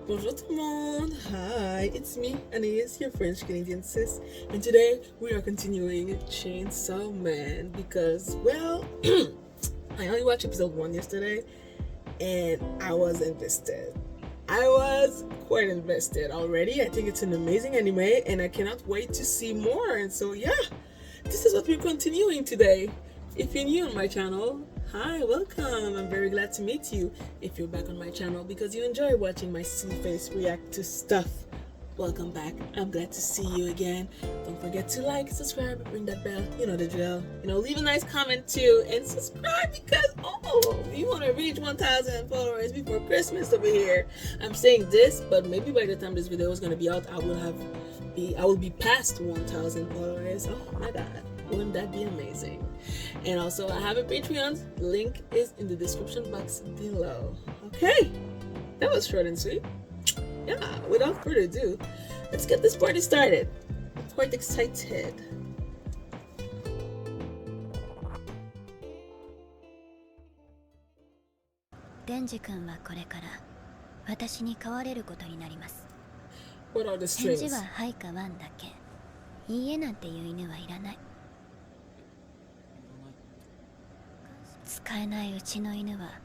Bonjour tout le monde! Hi, it's me, Anaïs, your French Canadian sis, and today we are continuing Chainsawman because, well, I only watched episode 1 yesterday and I was invested. I was quite invested already. I think it's an amazing anime and I cannot wait to see more. And so, yeah, this is what we're continuing today. If you're new on my channel, hi, welcome. I'm very glad to meet you. If you're back on my channel because you enjoy watching my silly face react to stuff, welcome back. I'm glad to see you again. Don't forget to like, subscribe, ring that bell. You know the drill. Leave a nice comment too and subscribe because you want to reach 1,000 followers before Christmas over here. I'm saying this, but maybe by the time this video is gonna be out, I will be past 1,000 followers. Oh my god. Wouldn't that be amazing? And also, I have a Patreon. Link is in the description box below. Okay, that was short and sweet. Yeah, without further ado, let's get this party started. I'm quite excited. デンジ君はこれから私に飼われることになります。 What are the 返事 strings? ははいかワンだけ。いいえなんていう犬はいらない。使えないうちの犬は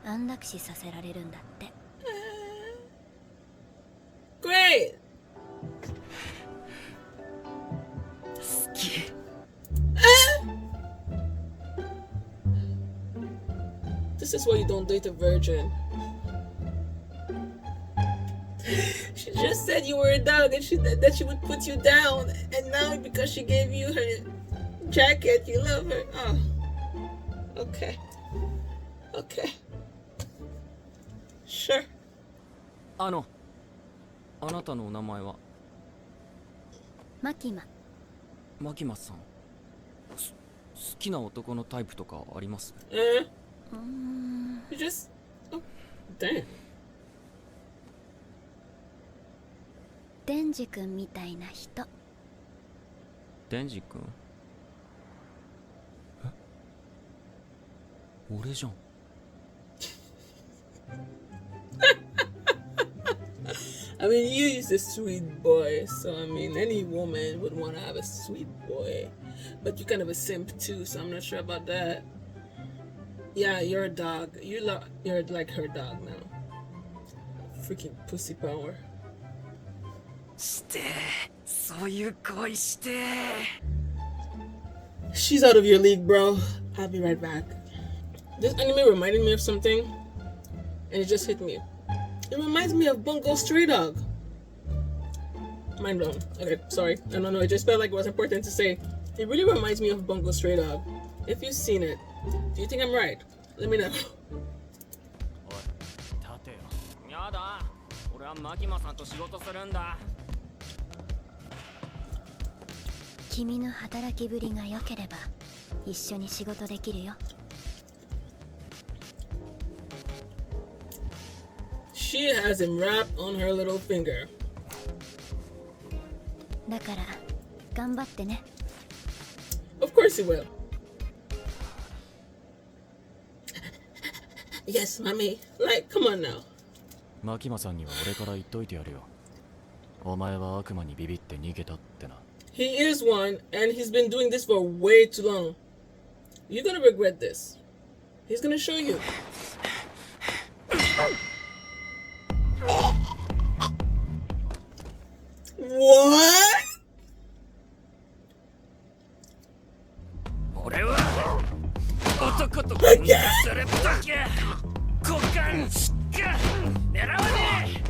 安楽死させられるんだって。Great! 好き。This is why you don't date a virgin. She just said you were a dog and that she would put you down, and now because she gave you her jacket, you love her. Oh, okay, okay, sure. あなたのお名前はマキマ。マキマさん。好きな男のタイプとかあります？ You just, oh, damn. デンジ君みたいな人。デンジ君？え？俺じゃん。I mean, you is a sweet boy, so I mean, any woman would want to have a sweet boy. But you're kind of a simp too, so I'm not sure about that. Yeah, you're a dog. You're like her dog now. Freaking pussy power. そういう恋して。 She's out of your league, bro. I'll be right back. This anime reminded me of something, and it just hit me. It reminds me of Bungo Stray Dog. Mind blown. Okay, sorry. No. It just felt like it was important to say. It really reminds me of Bungo Stray Dog. If you've seen it, do you think I'm right? Let me know. おい、立てよ。やだ。俺はマキマさんと仕事するんだ。君の働きぶりが良ければ一緒に仕事できるよ。She has him wrapped on her little finger. だから頑張ってね。 Of course he will. Yes, mommy. Like, come on now. マキマさんには俺から言っといてやるよ。お前は悪魔にビビって逃げたってな。 He is one, and he's been doing this for way too long. You're gonna regret this. He's gonna show you. What? 俺は男と婚約するとき股間しか狙わねえ。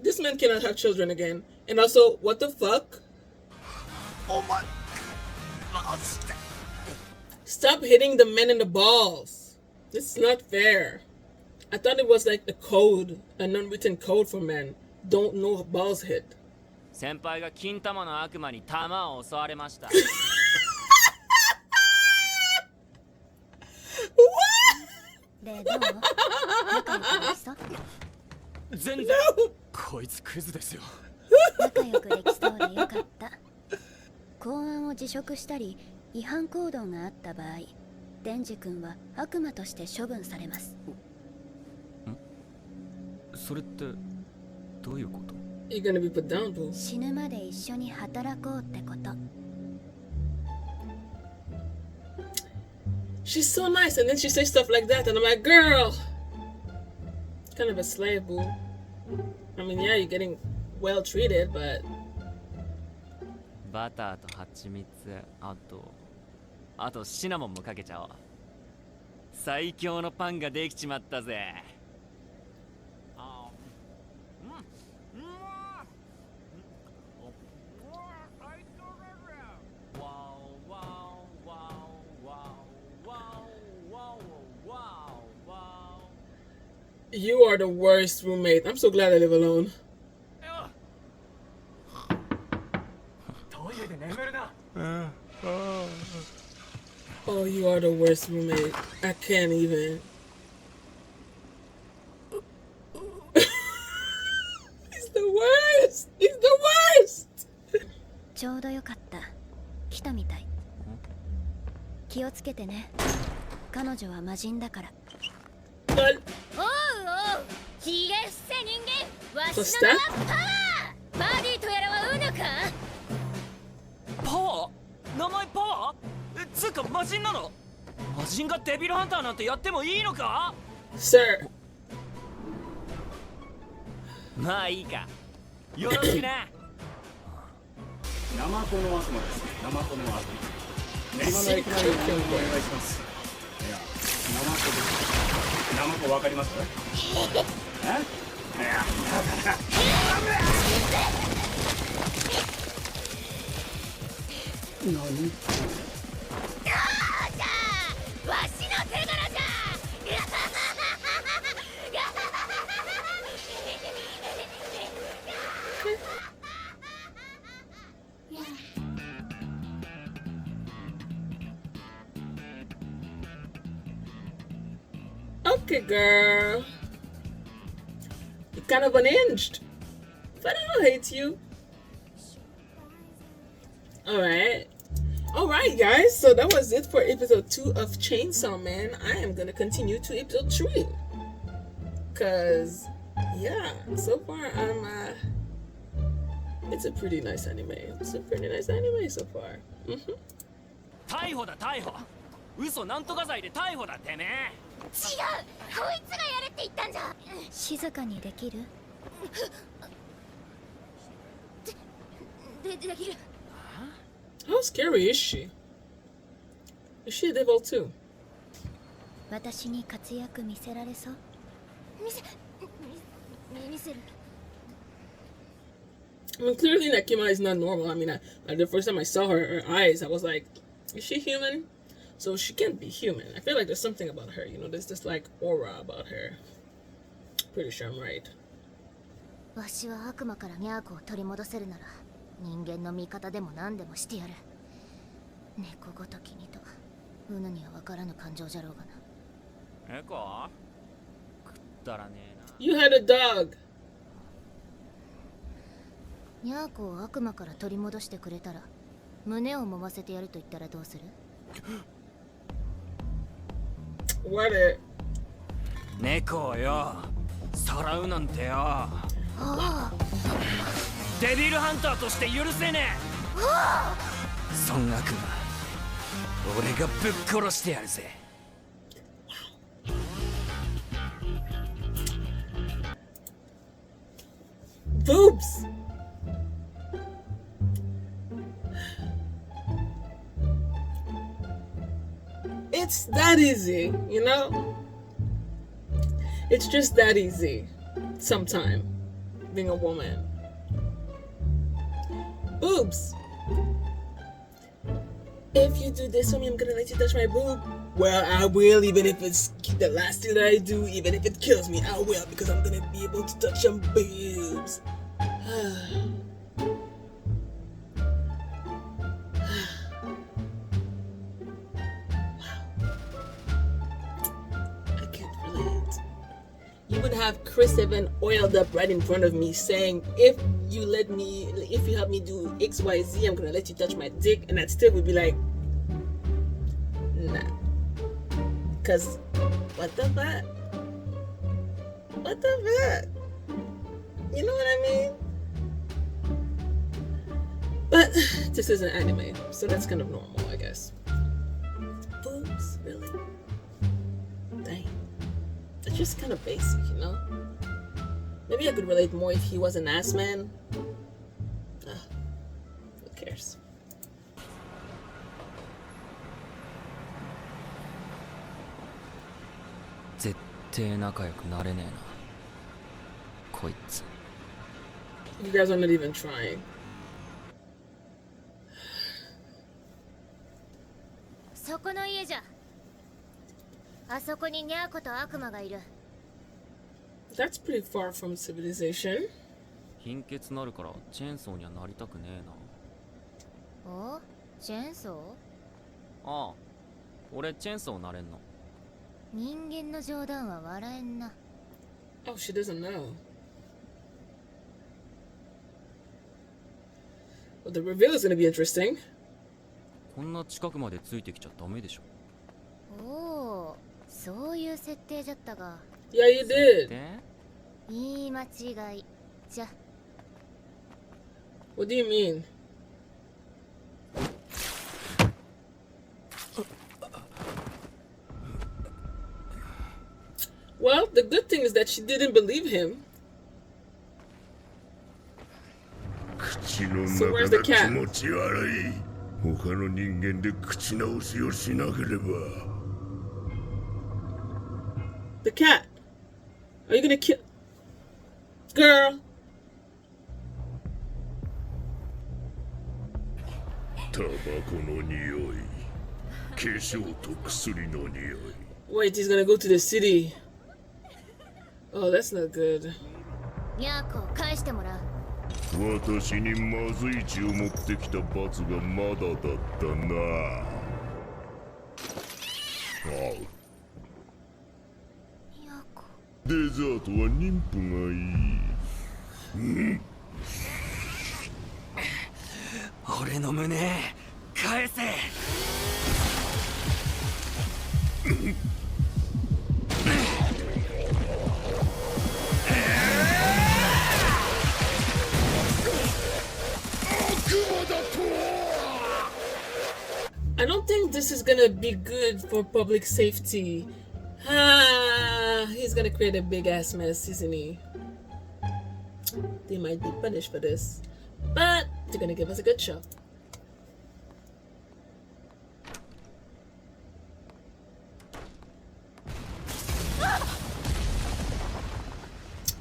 This man cannot have children again. And also, what the fuck? Oh my. Stop hitting the men in the balls. This is not fair. I thought it was like a code, an unwritten code for men. Don't know balls hit. 先輩が金玉の悪魔に玉を襲われました。 でどう？仲良くできそう？全然。こいつクズですよ。仲良くできそうでよかった。公安を辞職したり違反行動があった場合、デンジ君は悪魔として処分されます。それってどういうこと？ You're gonna be put down, boo. 死ぬまで一緒に働こうってこと。 She's so nice, and then she says stuff like that, and I'm like, girl, kind of a slave, boo. I mean, yeah, you're getting well treated, but バターと蜂蜜、あとシナモンもかけちゃおう。最強のパンができちまったぜ。you are the worst roommate. I'm so glad I live alone. Oh, you are the worst roommate. I can't even. He's the worst. He's the worst. ちょうどよかった。来たみたい。気をつけてね。彼女は魔人だから。Lol. おうおう、ひげ伏せ人間、わしの名はパワー。バーディーとやらはうぬか？パワー？名前パワー？つうか魔人なの？魔人がデビルハンターなんてやってもいいのか？ Sir. まあいいか。よろしくな。ナマコの悪魔です。ナマコの悪魔。練馬の駅前にお願いします。いや、ナマコです。ナマコわかりますか？え？いや、だから。何？わしの手柄じゃ。 Okay, girl. You're kind of unhinged. But I don't hate you. Alright, guys. So that was it for episode 2 of Chainsawman. I am going to continue to episode 3. Because, yeah, so far it's a pretty nice anime. It's a pretty nice anime so far. 逮捕だ逮捕。嘘なんとか罪で逮捕だてめえ。違う、こいつがやれって言ったんじゃ。静かにできる？できる。 How scary is she? Is she a devil too? 私に活躍見せられそう？見せる。 I mean, clearly Nakima is not normal. I mean, the first time I saw her eyes, I was like, is she human? So she can't be human. I feel like there's something about her, you know, there's this like aura about her. Pretty sure I'm right. わしは悪魔からニャーコを取り戻せるなら、人間の味方でも何でもしてやる。猫ごときにと、うぬには分からぬ感情じゃろうがな。猫？くったらねえな。You had a dog. ニャーコを悪魔から取り戻してくれたら、胸を揉ませてやると言ったらどうする？ What it? 猫をよ、さらうなんてよ。ああ。デビルハンターとして許せねえ。そん悪魔、俺がぶっ殺してやるぜ。Boobs. It's that easy, you know? It's just that easy. Sometime, being a woman. Boobs. If you do this for me, I'm gonna let you touch my boob. Well, I will, even if it's the last thing that I do, even if it kills me, I will, because I'm gonna be able to touch some boobs. I can't relate. You would have Chris Evans oiled up right in front of me saying, if you help me do XYZ, I'm gonna let you touch my dick, and I'd still would be like, nah. Cause what the fuck? What the fuck? You know what I mean? But this is an anime, so that's kind of normal, I guess. Boobs, really? Dang. It's just kind of basic, you know? Maybe I could relate more if he was an ass man. Who cares? You guys are not even trying. そこの家じゃ。あそこにニャーコと悪魔がいる。That's pretty far from civilization. 貧血なるからチェーンソーにはなりたくねえな。お？チェーンソー？ああ、俺チェーンソーなれんの。人間の冗談は笑えんな。Oh, she doesn't know. Well, the reveal is going to be interesting. こんな近くまでついてきちゃダメでしょ。おお、そういう設定じゃったが。Yeah, you did. 言い間違い。じゃ。What do you mean? Well, the good thing is that she didn't believe him. So where's the cat? 他の人間で口直しをしなければ。The cat. Are you gonna kill? Girl. タバコの匂い、化粧と薬の匂い。Wait, he's gonna go to the city. Oh, that's not good. ニャーコを返してもらう。私にまずい血を持ってきた罰がまだだったな。ニャーコ。デザートは妊婦がいい。俺の胸返せ。I don't think this is gonna be good for public safety. He's gonna create a big ass mess, isn't he? They might be punished for this, but they're gonna give us a good show.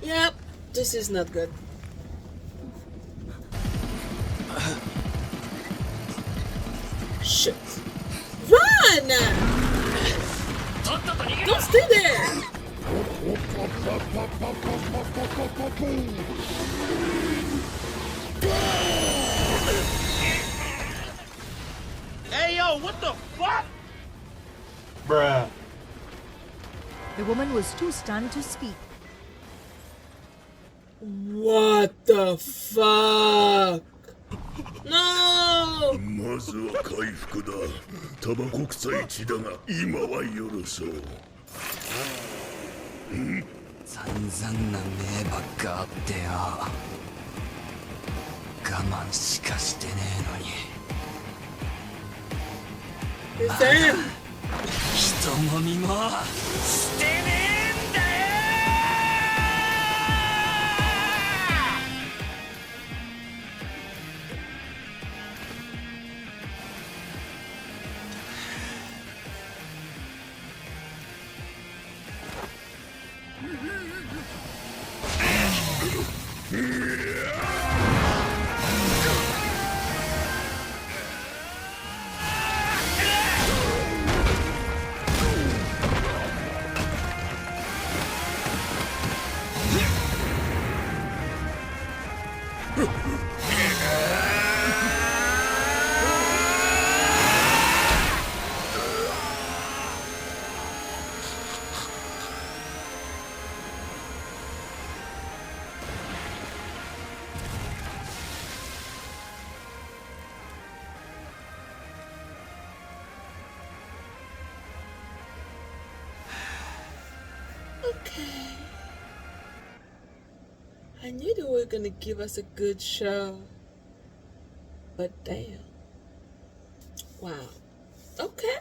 Yep, this is not good. Shit. Run! Don't stay there! Hey yo, what the fuck? Bruh. The woman was too stunned to speak. What the fuck? No! まずは回復だ。タバコ臭い血だが今は許そう。散々な目ばっかあってよ。我慢しかしてねえのに。 Sam! 人もみもしてねえんだよ。I knew they were gonna give us a good show. But damn. Wow. Okay.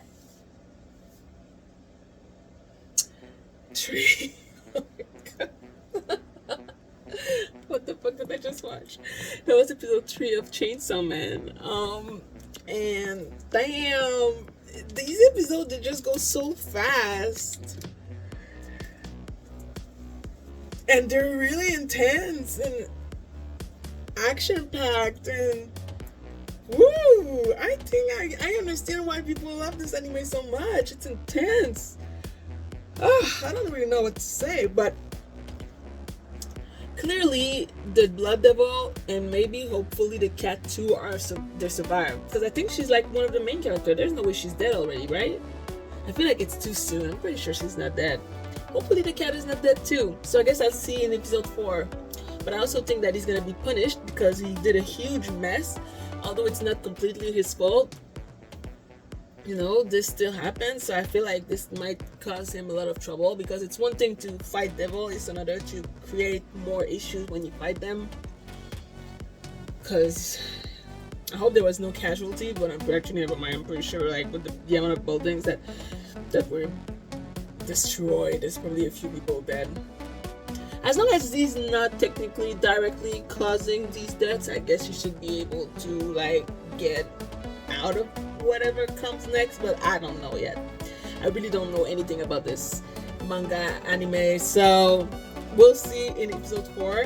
Tree. Oh my god. What the fuck did I just watch? That was episode 3 of Chainsawman. And damn, these episodes they just go so fast. And they're really intense and action packed and woo! I think I understand why people love this anime so much. It's intense. I don't really know what to say, but clearly the Blood Devil and maybe hopefully the cat too they're survived, because I think she's like one of the main characters. There's no way she's dead already, right? I feel like it's too soon. I'm pretty sure she's not dead. Hopefully the cat is not dead too. So I guess I'll see in episode 4. But I also think that he's gonna be punished because he did a huge mess. Although it's not completely his fault, you know, this still happens. So I feel like this might cause him a lot of trouble, because it's one thing to fight devil, it's another to create more issues when you fight them. Because I hope there was no casualty, but I'm pretty sure like with the amount of buildings that were destroyed, there's probably a few people dead. As long as he's not technically directly causing these deaths, I guess you should be able to like get out of whatever comes next, but I don't know yet. I really don't know anything about this manga anime, so we'll see in episode 4.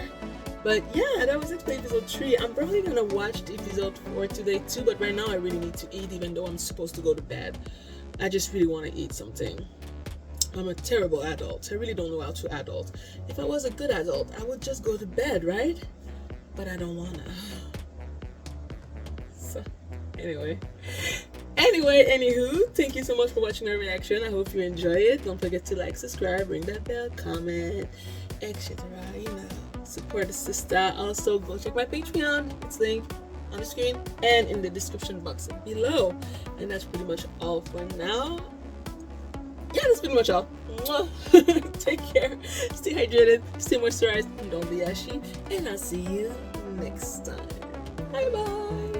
But yeah, that was it for episode 3. I'm probably gonna watch episode 4 today too, but right now I really need to eat, even though I'm supposed to go to bed. I just really want to eat something. I'm a terrible adult. I really don't know how to adult. If I was a good adult, I would just go to bed, right? But I don't wanna. So, anyway, anywho, thank you so much for watching our reaction. I hope you enjoy it. Don't forget to like, subscribe, ring that bell, comment, etc. You know, support the sister. Also, go check my Patreon. It's linked on the screen and in the description box below. And that's pretty much all for now. Yeah, that's pretty much all. Take care, stay hydrated, stay moisturized, and don't be ashy. And I'll see you next time. Bye bye.